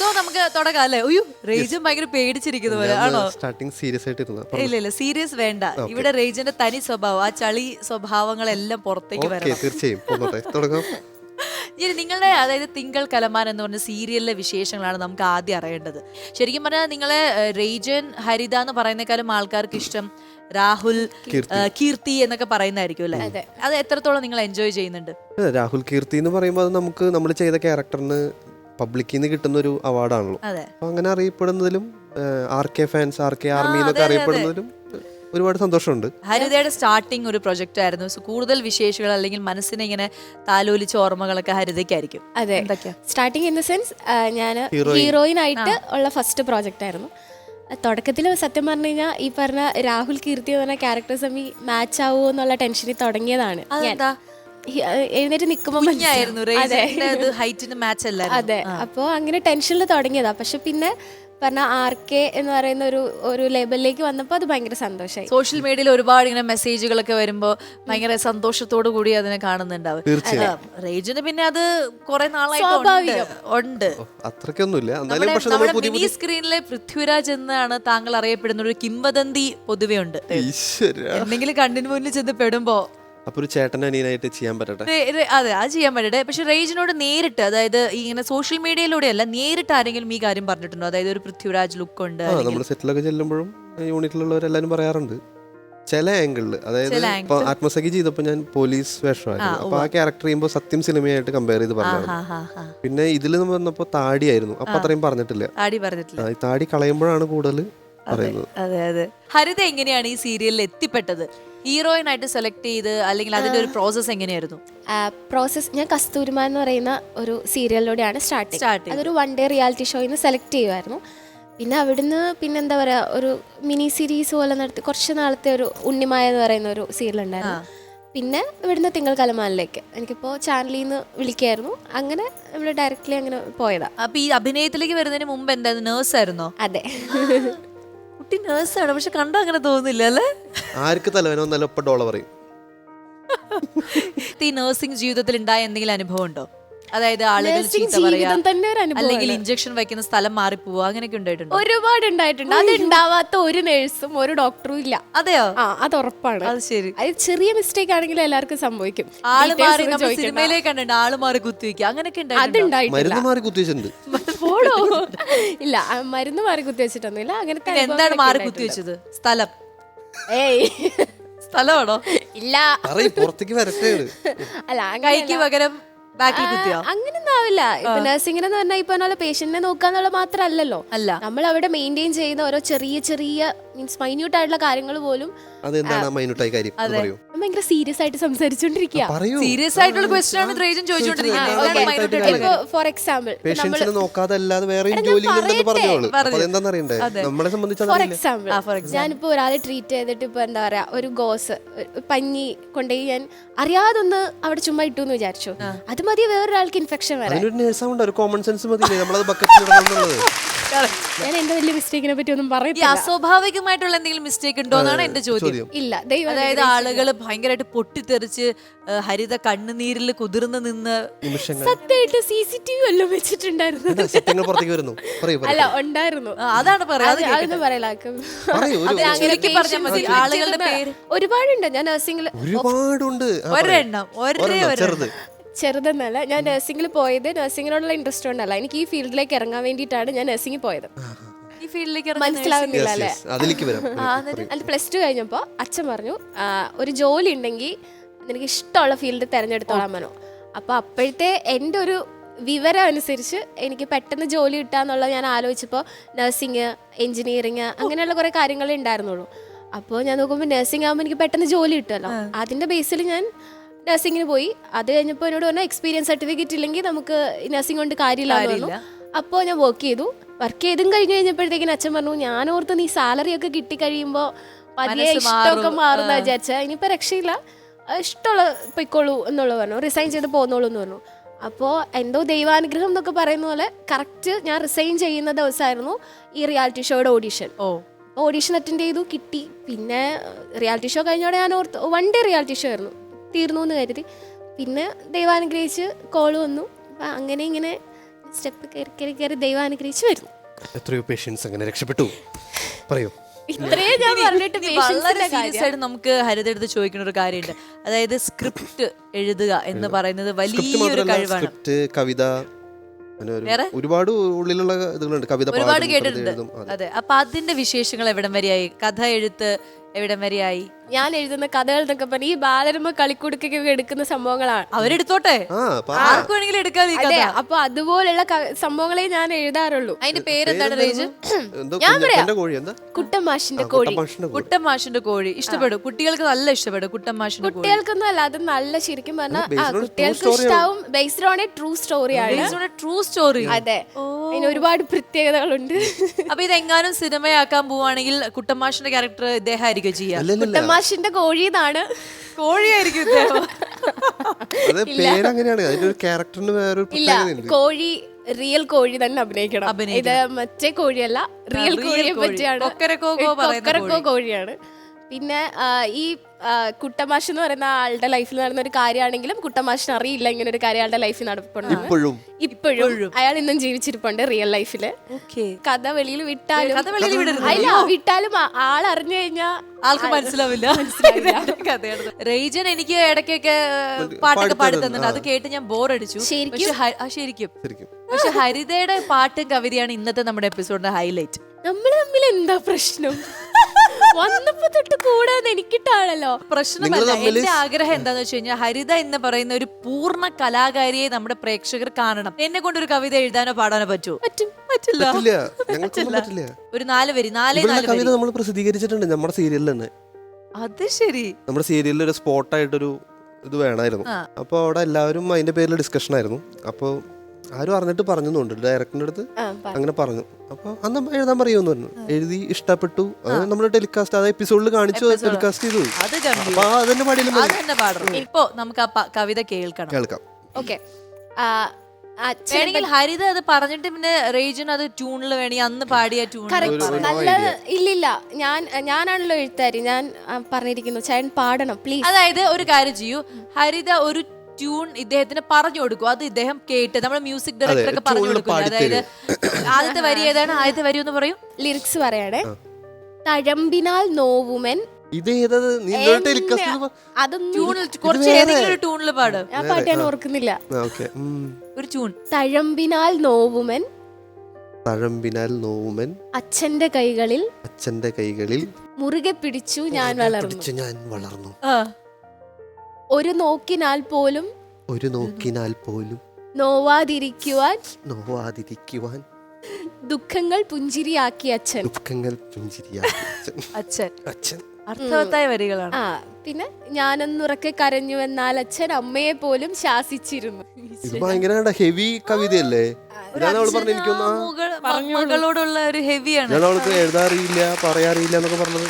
So നമുക്ക് തുടങ്ങാം അല്ലേ? അയ്യോ റേജൻ ഭയങ്കര പേടിച്ചിരിക്കുന്ന പോലെ ആണോ? സ്റ്റാർട്ടിങ് സീരിയസ് ആയിട്ട് ഇല്ല സീരിയസ് വേണ്ട. ഇവിടെ റേജന്റെ തനി സ്വഭാവം, ആ ചളി സ്വഭാവങ്ങളെല്ലാം പുറത്തേക്ക് വരണം. തീർച്ചയായും തുടങ്ങാം. ഇനി നിങ്ങളുടെ അതായത് തിങ്കൾ കലമാൻ എന്ന് പറഞ്ഞ സീരിയലിലെ വിശേഷങ്ങളാണ് നമുക്ക് ആദ്യം അറിയേണ്ടത്. ശരിക്കും പറഞ്ഞാൽ നിങ്ങളെ റേജൻ, ഹരിത എന്ന് പറയുന്നേക്കാളും ആൾക്കാർക്ക് ഇഷ്ടം രാഹുൽ, കീർത്തി എന്നൊക്കെ പറയുന്നതായിരിക്കും അല്ലേ? അത് എത്രത്തോളം നിങ്ങൾ എൻജോയ് ചെയ്യുന്നുണ്ട്? രാഹുൽ കീർത്തി എന്ന് പറയുമ്പോൾ അത് നമുക്ക് നമ്മൾ ചെയ്ത ക്യാരക്ടറിന് പബ്ലിക്കിൽ നിന്ന് കിട്ടുന്ന ഒരു അവാർഡാണല്ലോ. അപ്പൊ അങ്ങനെ അറിയപ്പെടുന്നതിലും RK ഫാൻസ്, RK ആർമി എന്നൊക്കെ അറിയപ്പെടുന്നതിലും ഒരുപാട് സന്തോഷമുണ്ട്. ഹരിതയുടെ സ്റ്റാർട്ടിങ് ഒരു പ്രൊജക്ട് ആയിരുന്നു. കൂടുതൽ വിശേഷങ്ങൾ അല്ലെങ്കിൽ മനസ്സിനെ ഇങ്ങനെ താലോലിച്ച ഓർമ്മകളൊക്കെ ഹരിതയ്ക്കായിരിക്കും. അതെ, സ്റ്റാർട്ടിങ് ഇൻ ദ സെൻസ് ഞാൻ ഹീറോയിൻ ആയിട്ട് ഉള്ള ഫസ്റ്റ് പ്രോജക്റ്റ് ആയിരുന്നു. തുടക്കത്തിൽ സത്യം പറഞ്ഞു കഴിഞ്ഞാൽ ഈ പറഞ്ഞ രാഹുൽ, കീർത്തി എന്ന് പറഞ്ഞ ക്യാരക്ടേഴ്സ് തമ്മിൽ മാച്ച് ആവുമോ എന്നുള്ള ടെൻഷനിൽ തുടങ്ങിയതാണ്. എഴുന്നേറ്റ് നിൽക്കുമ്പോൾ അതെ, അപ്പോൾ അങ്ങനെ ടെൻഷനിൽ തുടങ്ങിയതാ. പക്ഷെ പിന്നെ പറഞ്ഞ RK എന്ന് പറയുന്ന ഒരു ലേബലിലേക്ക് വന്നപ്പോൾ അത് ഭയങ്കര സന്തോഷമായി. സോഷ്യൽ മീഡിയയിൽ ഒരുപാട് ഇങ്ങനെ മെസ്സേജുകളൊക്കെ വരുമ്പോൾ ഭയങ്കര സന്തോഷത്തോടു കൂടി അതിനെ കാണുന്നുണ്ടാവും. റേജിന് പിന്നെ അത് കുറെ നാളായിട്ട് ഉണ്ട്. മിനി സ്ക്രീനിലെ പൃഥ്വിരാജ് എന്നാണ് താങ്കൾ അറിയപ്പെടുന്ന ഒരു കിംവദന്തി പൊതുവെ ഉണ്ട്. എന്തെങ്കിലും കണ്ണിന് മുന്നിൽ ചെന്ന് പെടുമ്പോ അപ്പൊ ഒരു ചേട്ടൻ അനിയനായിട്ട് ചെയ്യാൻ പറ്റട്ടെ. അതെ, അത് ചെയ്യാൻ പറ്റട്ടെ. പക്ഷെ റേജിനോട് നേരിട്ട്, അതായത് ഇങ്ങനെ സോഷ്യൽ മീഡിയയിലൂടെ അല്ല, നേരിട്ട് ആരെങ്കിലും ഈ കാര്യം പറഞ്ഞിട്ടുണ്ടോ? അതായത് ഒരു പൃഥ്വിരാജ് ലുക്ക് ഉണ്ട്. നമ്മൾ സെറ്റിലൊക്കെ ചെല്ലുമ്പോഴും യൂണിറ്റിലുള്ളവരെല്ലാരും പറയാറുണ്ട് ചില ആംഗിളില്. അതായത് ഇപ്പൊ ആത്മസഖി ചെയ്തപ്പോ ഞാൻ പോലീസ് വേഷമായിരുന്നു. അപ്പൊ ആ ക്യാരക്ടർ ചെയ്യുമ്പോൾ സത്യം സിനിമയായിട്ട് കമ്പയർ ചെയ്ത് പറഞ്ഞു. പിന്നെ ഇതിൽ വന്നപ്പോ താടിയായിരുന്നു. അപ്പൊ അത്രയും പറഞ്ഞിട്ടില്ല. താടി കളയുമ്പോഴാണ് കൂടുതൽ പറയുന്നത്. അതെ അതെ. ഹരിത എങ്ങനെയാണ് ഈ സീരിയലിൽ എത്തിപ്പെട്ടത്? ഹീറോയിൻ ആയിട്ട് സെലക്ട് ചെയ്ത് അല്ലെങ്കിൽ അതിന്റെ ഒരു പ്രോസസ് എങ്ങനെയായിരുന്നു? പ്രോസസ് ഞാൻ കസ്തൂരിമ എന്ന് പറയുന്ന ഒരു സീരിയലിലൂടെയാണ് സ്റ്റാർട്ട്. അതൊരു 1 ഡേ റിയാലിറ്റി ഷോയിൽ സെലക്ട് ചെയ്യുമായിരുന്നു. പിന്നെ അവിടുന്ന് പിന്നെന്താ പറയുക, ഒരു മിനി സീരീസ് പോലെ നടത്തി കുറച്ച് നാളത്തെ ഒരു ഉണ്ണിമായ എന്ന് പറയുന്ന ഒരു സീരിയൽ ഉണ്ടായിരുന്നു. പിന്നെ ഇവിടുന്ന് തിങ്കൾ കലമാനിലേക്ക് എനിക്കിപ്പോൾ ചാനലിൽ നിന്ന് വിളിക്കായിരുന്നു. അങ്ങനെ നമ്മൾ ഡയറക്റ്റ്ലി അങ്ങനെ പോയതാ. അപ്പൊ ഈ അഭിനയത്തിലേക്ക് വരുന്നതിന് മുമ്പ് എന്തായിരുന്നു, നേഴ്സ് ആയിരുന്നോ? അതെ, കുട്ടി നേഴ്സാണ്. പക്ഷെ കണ്ട അങ്ങനെ തോന്നുന്നില്ല അല്ലേ? ആർക്ക് തലവേന വന്നാലും ഒപ്പം ഡോള പറയും. ഈ നഴ്സിംഗ് ജീവിതത്തിൽ ഉണ്ടായ എന്തെങ്കിലും അനുഭവം ഉണ്ടോ? അതായത് ആളുകൾ ചീത്ത പറയാ, അല്ലെങ്കിൽ ഇഞ്ചക്ഷൻ വയ്ക്കുന്ന സ്ഥലം മാറിപ്പോവുക, അങ്ങനെയൊക്കെ ഉണ്ടായിട്ടുണ്ടോ? ഒരുപാട് ഉണ്ടായിട്ടുണ്ട്. അത് ഉണ്ടാവാത്ത ഒരു നഴ്സും ഒരു ഡോക്ടറും ഇല്ല. അതെയോ? അത് ഉറപ്പാണ്. അത് ശരി. അത് ചെറിയ മിസ്റ്റേക്ക് ആണെങ്കിലും എല്ലാവർക്കും സംഭവിക്കും. ആള് മാറി, നമ്മൾ സിനിമയിലേക്ക് കണ്ടിട്ടുണ്ട് ആള് മാറി കുത്തിവെക്കുക, അങ്ങനെയൊക്കെ പോടോ ഇല്ല, മരുന്ന് മാറി കുത്തിവെച്ചിട്ടൊന്നുമില്ല. അങ്ങനത്തെ എന്താണ് മാറി കുത്തിവെച്ചത്? സ്ഥലം? ഏയ് സ്ഥലമാണോ? ഇല്ല, അല്ല കൈക്ക് പകരം അങ്ങനൊന്നും ആവില്ല. ഇപ്പൊ നഴ്സിംഗിന് എന്ന് പറഞ്ഞാൽ ഇപ്പൊ പേഷ്യന്റിനെ നോക്കാന്നുള്ള മാത്രമല്ലല്ലോ. അല്ല, നമ്മൾ അവിടെ മെയിൻറ്റെയിൻ ചെയ്യുന്ന ഓരോ ചെറിയ ചെറിയ മീൻസ് മൈന്യൂട്ട് ആയിട്ടുള്ള കാര്യങ്ങൾ പോലും ഭയങ്കര സീരിയസ് ആയിട്ട് സംസാരിച്ചോണ്ടിരിക്കുക. സീരിയസ് ആയിട്ടുള്ള ക്വസ്റ്റ്യൻ ആണ് റേജൻ ചോദിച്ചോണ്ടിരിക്കുന്നത്. ഫോർ എക്സാമ്പിൾ, ഫോർ എക്സാമ്പിൾ ഞാനിപ്പോ ഒരാളെ ട്രീറ്റ് ചെയ്തിട്ട് ഇപ്പൊ എന്താ പറയാ, ഒരു ഗോസ് പഞ്ഞി കൊണ്ടുപോയി ഞാൻ അറിയാതൊന്ന് അവിടെ ചുമ്മാ ഇട്ടു എന്ന് വിചാരിച്ചു. അത് മതി വേറൊരാൾക്ക് ഇൻഫെക്ഷൻ വരാൻ. ഞാൻ എന്റെ വലിയ മിസ്റ്റേക്കിനെ പറ്റി ഒന്നും പറയില്ല. അസ്വാഭാവികമായിട്ടുള്ള എന്തെങ്കിലും മിസ്റ്റേക്ക് ഉണ്ടോ എന്നാണ് എന്റെ ചോദ്യം. ഇല്ല, അതായത് ആളുകൾ ഭയങ്കരമായിട്ട് പൊട്ടിത്തെറിച്ച് ഹരിത കണ്ണുനീരിൽ കുതിർന്ന് നിന്ന് സത്യമായിട്ട് CCTV വല്ലതും വെച്ചിട്ടുണ്ടായിരുന്നു. അല്ല, ഉണ്ടായിരുന്നു. അതാണ് ആളുകളുടെ പേര് ഒരുപാടുണ്ട്. ഞാൻ നഴ്സിംഗിൽ ചെറുതെന്നല്ല, ഞാൻ നഴ്സിംഗിൽ പോയത് നഴ്സിംഗിനോടുള്ള ഇൻട്രസ്റ്റ് കൊണ്ടല്ല, എനിക്ക് ഈ ഫീൽഡിലേക്ക് ഇറങ്ങാൻ വേണ്ടിയിട്ടാണ് ഞാൻ നഴ്സിംഗിൽ പോയത്. ഈ ഫീൽഡിലേക്ക് മനസ്സിലാവുന്നില്ല അല്ലേ? അത് +2 കഴിഞ്ഞപ്പോൾ അച്ഛൻ പറഞ്ഞു, ഒരു ജോലി ഉണ്ടെങ്കിൽ നിനക്ക് ഇഷ്ടമുള്ള ഫീൽഡ് തിരഞ്ഞെടുത്തോളാൻ പറഞ്ഞു. അപ്പോൾ അപ്പോഴത്തെ എൻ്റെ ഒരു വിവരം അനുസരിച്ച് എനിക്ക് പെട്ടെന്ന് ജോലി കിട്ടാന്നുള്ളത് ഞാൻ ആലോചിച്ചപ്പോൾ നഴ്സിംഗ്, എഞ്ചിനീയറിങ് അങ്ങനെയുള്ള കുറേ കാര്യങ്ങളേ ഉണ്ടായിരുന്നുള്ളൂ. അപ്പോൾ ഞാൻ നോക്കുമ്പോൾ നഴ്സിംഗ് ആകുമ്പോൾ എനിക്ക് പെട്ടെന്ന് ജോലി കിട്ടുമല്ലോ. അതിൻ്റെ ബേസിൽ ഞാൻ നഴ്സിംഗിന് പോയി. അത് കഴിഞ്ഞപ്പോൾ എന്നോട് പറഞ്ഞാൽ എക്സ്പീരിയൻസ് സർട്ടിഫിക്കറ്റ് ഇല്ലെങ്കിൽ നമുക്ക് നഴ്സിംഗ് കൊണ്ട് കാര്യമില്ല. അപ്പോൾ ഞാൻ വർക്ക് ചെയ്തും കഴിഞ്ഞപ്പോഴത്തേക്കിനും അച്ഛൻ പറഞ്ഞു, ഞാൻ ഓർത്ത് നീ സാലറി ഒക്കെ കിട്ടി കഴിയുമ്പോൾ പതിയെ ഇഷ്ടമൊക്കെ മാറുന്ന വിചാരിച്ച, ഇനിയിപ്പോൾ രക്ഷയില്ല, ഇഷ്ടമുള്ള പൊയ്ക്കോളൂ എന്നുള്ള പറഞ്ഞു, റിസൈൻ ചെയ്ത് പോന്നോളൂ എന്ന് പറഞ്ഞു. അപ്പോൾ എന്തോ ദൈവാനുഗ്രഹം എന്നൊക്കെ പറയുന്ന പോലെ കറക്റ്റ് ഞാൻ റിസൈൻ ചെയ്യുന്ന ദിവസമായിരുന്നു ഈ റിയാലിറ്റി ഷോയുടെ ഓഡീഷൻ അറ്റൻഡ് ചെയ്തു, കിട്ടി. പിന്നെ റിയാലിറ്റി ഷോ കഴിഞ്ഞോടെ ഞാൻ ഓർത്ത് 1 ഡേ റിയാലിറ്റി ഷോ ആയിരുന്നു, തീർന്നു എന്ന് കരുതി. പിന്നെ ദൈവാനുഗ്രഹിച്ച് കോള് വന്നു. അങ്ങനെ ഇങ്ങനെ സ്റ്റെപ്പ് കയറി കയറി കയറി ദൈവം അനുഗ്രഹിച്ചു വരുന്നു. എത്രയോ പേഷ്യൻസ് അങ്ങനെ രക്ഷപ്പെട്ടു. പറയൂ. ഇത്രയും ഞാൻ പറഞ്ഞിട്ട് വളരെ സീരിയസ് ആയിട്ട് നമുക്ക് ഹരിതടുത്ത് ചോദിക്കുന്ന ഒരു കാര്യമുണ്ട്. അതായത് സ്ക്രിപ്റ്റ് എഴുതുക എന്ന് പറയുന്നത് വലിയൊരു കഴിവാണ്. സ്ക്രിപ്റ്റ്, കവിത, അങ്ങനെ ഒരുപാട് ഉള്ളിലുള്ള ഇതുകളുണ്ട്. കവിത ഒരുപാട് കേട്ടിട്ടുണ്ട്. അതെ, അപ്പൊ അതിന്റെ വിശേഷങ്ങൾ എവിടം വരെയായി? കഥ എഴുത്ത് എവിടം വരെയായി? ഞാൻ എഴുതുന്ന കഥകൾ എന്നൊക്കെ പറഞ്ഞ ഈ ബാലരമ കളിക്കുടുക്കൊക്കെ എടുക്കുന്ന സംഭവങ്ങളാണ്. അവരെടുത്തോട്ടെ, ആർക്ക് വേണമെങ്കിലും എടുക്കാം ഈ കഥ. അപ്പൊ അതുപോലുള്ള സംഭവങ്ങളെ ഞാൻ എഴുതാറുള്ളൂ. അതിന്റെ പേരെന്താണ് റേജ്? ഞാൻ പറയാം, കുട്ടമാഷിന്റെ കോഴി. കുട്ടമാഷിന്റെ കോഴി ഇഷ്ടപ്പെടും, കുട്ടികൾക്ക് നല്ല ഇഷ്ടപ്പെടും. കുട്ടമാഷിന്റെ കോഴി കുട്ടികൾക്കൊന്നും അല്ല, അത് നല്ല ശരിക്കും പറഞ്ഞാൽ കുട്ടികൾക്ക് ഇഷ്ടാവും. ബേസ്ഡ് ഓൺ എ ട്രൂ സ്റ്റോറിയാണ്. True story. അതെ, അതിന് ഒരുപാട് പ്രത്യേകതകളുണ്ട്. അപ്പൊ ഇതെങ്ങാനും സിനിമയാക്കാൻ പോവാണെങ്കിൽ കുട്ടമാഷിന്റെ ക്യാരക്ടർ ഇദ്ദേഹം ആയിരിക്കും ചെയ്യാം. കുട്ടമാഷിന്റെ കോഴി എന്നാണ്. കോഴിയായിരിക്കും ഇല്ല, കോഴി റിയൽ കോഴി തന്നെ അഭിനയിക്കണം. ഇത് മറ്റേ കോഴിയല്ല, റിയൽ കോഴിയെ പറ്റിയാണ്. കൊക്കരക്കോ കോഴിയാണ്. പിന്നെ ഈ കുട്ടമാഷ് എന്ന് പറയുന്ന ആളുടെ ലൈഫിൽ നടന്ന ഒരു കാര്യമാണെങ്കിലും കുട്ടമാഷിന് അറിയില്ല ഇങ്ങനെ ഒരു കാര്യം ആളുടെ ലൈഫിൽ നടപ്പുണ്ട്. ഇപ്പോഴും അയാൾ ഇന്നും ജീവിച്ചിരിപ്പുണ്ട് റിയൽ ലൈഫില്. കഥ വെളിയിൽ വിട്ടാലും വിട്ടാലും ആളറിഞ്ഞു കഴിഞ്ഞാൽ ആൾക്ക് മനസ്സിലാവില്ല. റേജൻ എനിക്ക് ഇടയ്ക്കൊക്കെ പാട്ടൊക്കെ പാടി തന്നിട്ടുണ്ട്. അത് കേട്ട് ഞാൻ ബോറടിച്ചു. ശരിക്കും പക്ഷെ ഹരിതയുടെ പാട്ടും കവിതയാണ് ഇന്നത്തെ നമ്മുടെ എപ്പിസോഡിന്റെ ഹൈലൈറ്റ്. നമ്മൾ തമ്മിൽ എന്താ പ്രശ്നം? വന്നപ്പോ തൊട്ട് കൂടാതെ എനിക്കിട്ടാണല്ലോ പ്രശ്നമല്ല. എന്റെ ആഗ്രഹം എന്താന്ന് വെച്ച് കഴിഞ്ഞാൽ ഹരിത എന്ന് പറയുന്ന ഒരു പൂർണ്ണ കലാകാരിയെ നമ്മുടെ പ്രേക്ഷകർ കാണണം. എന്നെ കൊണ്ട് ഒരു കവിത എഴുതാനോ പാടാനോ പറ്റുമോ? പറ്റില്ല. ഒരു 4 വരി കവിത നമ്മൾ പ്രസിദ്ധീകരിച്ചിട്ടുണ്ട് നമ്മുടെ സീരിയലിൽ തന്നെ. അത് ശരി. നമ്മുടെ സീരിയലിൽ ഒരു സ്പോട്ടായിട്ടൊരു ഇത് വേണമായിരുന്നു. അപ്പൊ അവിടെ എല്ലാവരും അതിന്റെ പേരിൽ ഡിസ്കഷൻ ആയിരുന്നു. അപ്പൊ ആരും അറിഞ്ഞിട്ട് പറഞ്ഞുണ്ട്, ഡയറക്ടറിന്റെ അടുത്ത് അങ്ങനെ പറഞ്ഞു. അപ്പൊ അന്ന് എഴുതാൻ പറയുമെന്ന് പറഞ്ഞു. എഴുതി, ഇഷ്ടപ്പെട്ടു. അത് നമ്മൾ ടെലികാസ്റ്റ്, അത് എപ്പിസോഡിൽ കാണിച്ചു, ടെലികാസ്റ്റ് ചെയ്തു. അപ്പൊ അതിന്റെ പാടിയില്ല. ഇപ്പൊ നമുക്ക് ആ കവിത കേൾക്കാം. ഓക്കെ. വേണമെങ്കിൽ ഹരിത അത് പറഞ്ഞിട്ട് പിന്നെ റേജൻ അത് ട്യൂണിൽ വേണമെങ്കിൽ അന്ന് പാടിയ ട്യൂൺ. ഇല്ലില്ല, ഞാനാണല്ലോ എഴുത്താരി. ഞാൻ പറഞ്ഞിരിക്കുന്നു ചേട്ടൻ പാടണം പ്ലീസ്. അതായത് ഒരു കാര്യം ചെയ്യൂ, ഹരിത ഒരു ട്യൂൺ ഇദ്ദേഹത്തിന് പറഞ്ഞു കൊടുക്കും. അത് ഇദ്ദേഹം കേട്ട് നമ്മൾ മ്യൂസിക് ഡയറക്ടർ ഒക്കെ പറഞ്ഞു കൊടുക്കും. അതായത് ആദ്യത്തെ വരി ഏതാണ്? ആദ്യത്തെ വരി ഒന്ന് പറയും. ലിറിക്സ് പറയണേ. തഴമ്പിനാൽ നോവുമൻ. ട്യൂണിൽ പാട്. ആ പാട്ട് ഞാൻ ഓർക്കുന്നില്ല. ഒരു ട്യൂൺ. തഴമ്പിനാൽ നോവുമൻ, തഴമ്പിനാൽ നോവുമൻ അച്ഛന്റെ കൈകളിൽ മുറുകെ പിടിച്ചു ഞാൻ വളർന്നു. ഒരു നോക്കിനാൽ പോലും നോവാതിരിക്കുവാൻ ദുഃഖങ്ങൾ പുഞ്ചിരിയാക്കി അച്ഛൻ. അർത്ഥവത്തായ വരികളാണ്. പിന്നെ ഞാനൊന്നുറക്കെ കരഞ്ഞു എന്നാൽ അച്ഛൻ അമ്മയെ പോലും ശാസിച്ചിരുന്നു. ഭയങ്കര ഹെവി കവിതയല്ലേ? മകളോടുള്ള ഒരു ഹെവിയാണ്. ഞാൻ അവൾക്ക് എഴുതാറിയില്ല, പറയാറിയില്ല എന്നൊക്കെ പറഞ്ഞത്.